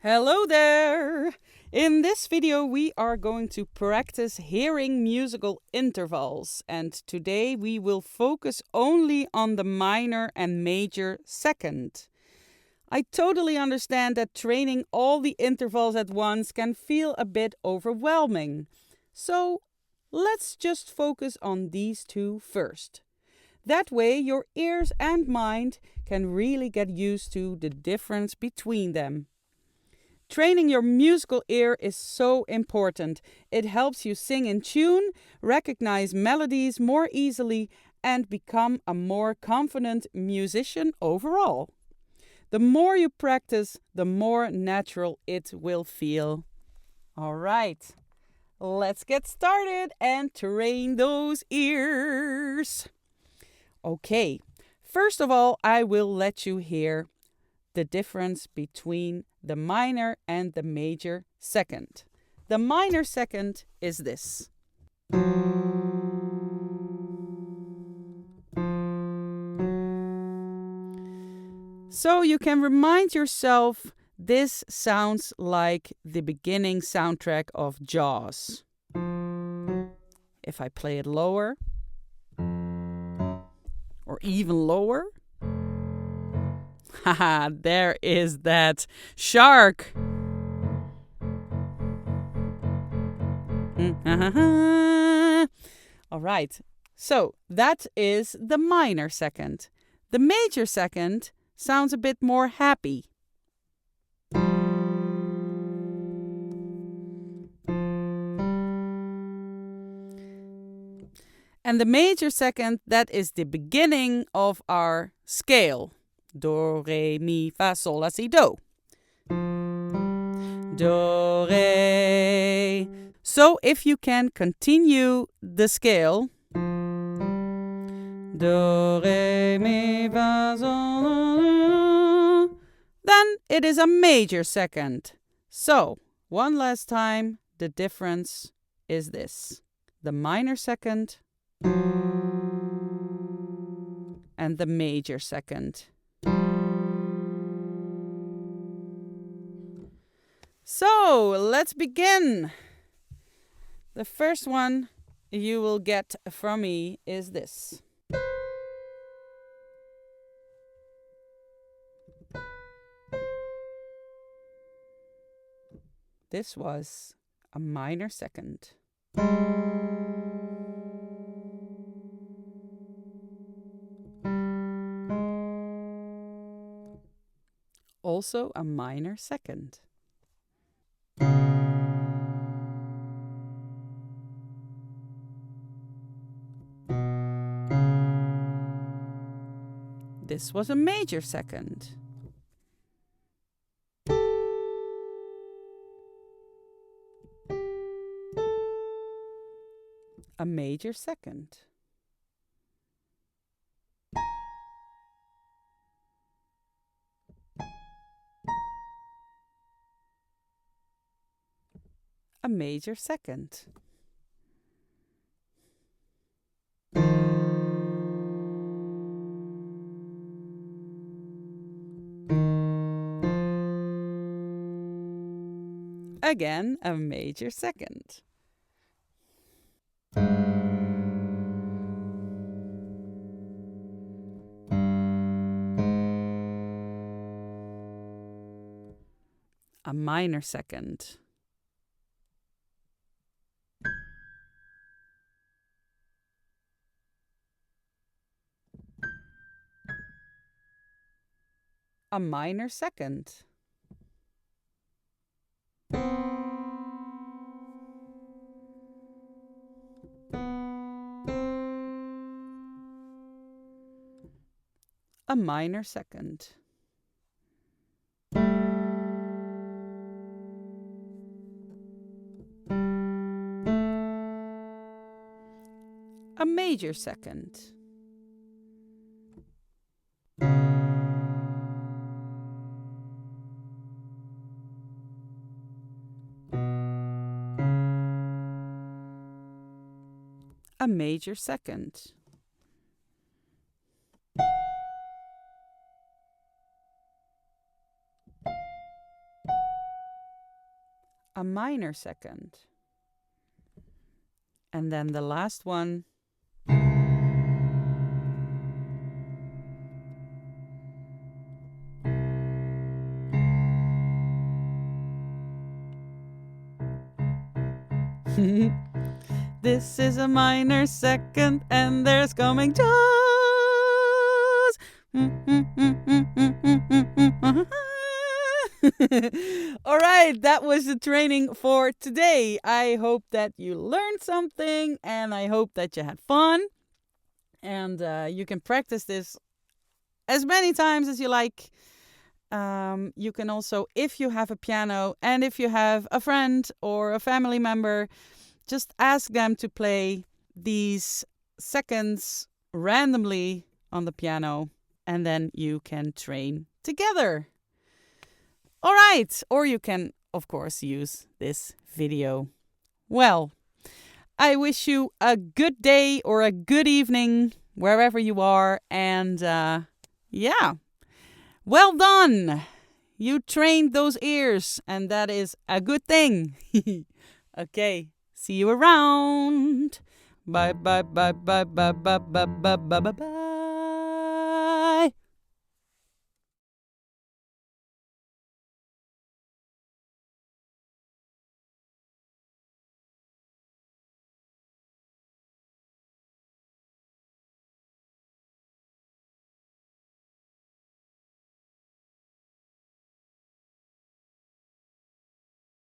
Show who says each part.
Speaker 1: Hello there! In this video we are going to practice hearing musical intervals, and today we will focus only on the minor and major second. I totally understand that training all the intervals at once can feel a bit overwhelming. So let's just focus on these two first. That way your ears and mind can really get used to the difference between them. Training your musical ear is so important. It helps you sing in tune, recognize melodies more easily, and become a more confident musician overall. The more you practice, the more natural it will feel. All right, let's get started and train those ears. Okay, first of all, I will let you hear the difference between the minor and the major second. The minor second is this. So you can remind yourself this sounds like the beginning soundtrack of Jaws. If I play it lower, or even lower, haha, there is that shark. All right, so that is the minor second. The major second sounds a bit more happy. And the major second, that is the beginning of our scale. Do, re, mi, fa, sol, la, si, do. Do, re. So if you can continue the scale. Do, re, mi, fa, sol, la, then it is a major second. So, one last time, the difference is this. The minor second and the major second. So, let's begin. The first one you will get from me is this. This was a minor second. Also a minor second. This was a major second. A major second. A major second. Again, a major second. A minor second. A minor second. A minor second. A major second. A major second. a minor second. And then the last one. This is a minor second and there's coming jazz. All right, that was the training for today. I hope that you learned something and I hope that you had fun. And you can practice this as many times as you like. You can also, if you have a piano and if you have a friend or a family member, just ask them to play these seconds randomly on the piano, and then you can train together. All right, or you can, of course, use this video. Well, I wish you a good day or a good evening wherever you are, and yeah, well done. You trained those ears, and that is a good thing. Okay. See you around. Bye, bye, bye, bye, bye, bye, bye, bye, bye, bye.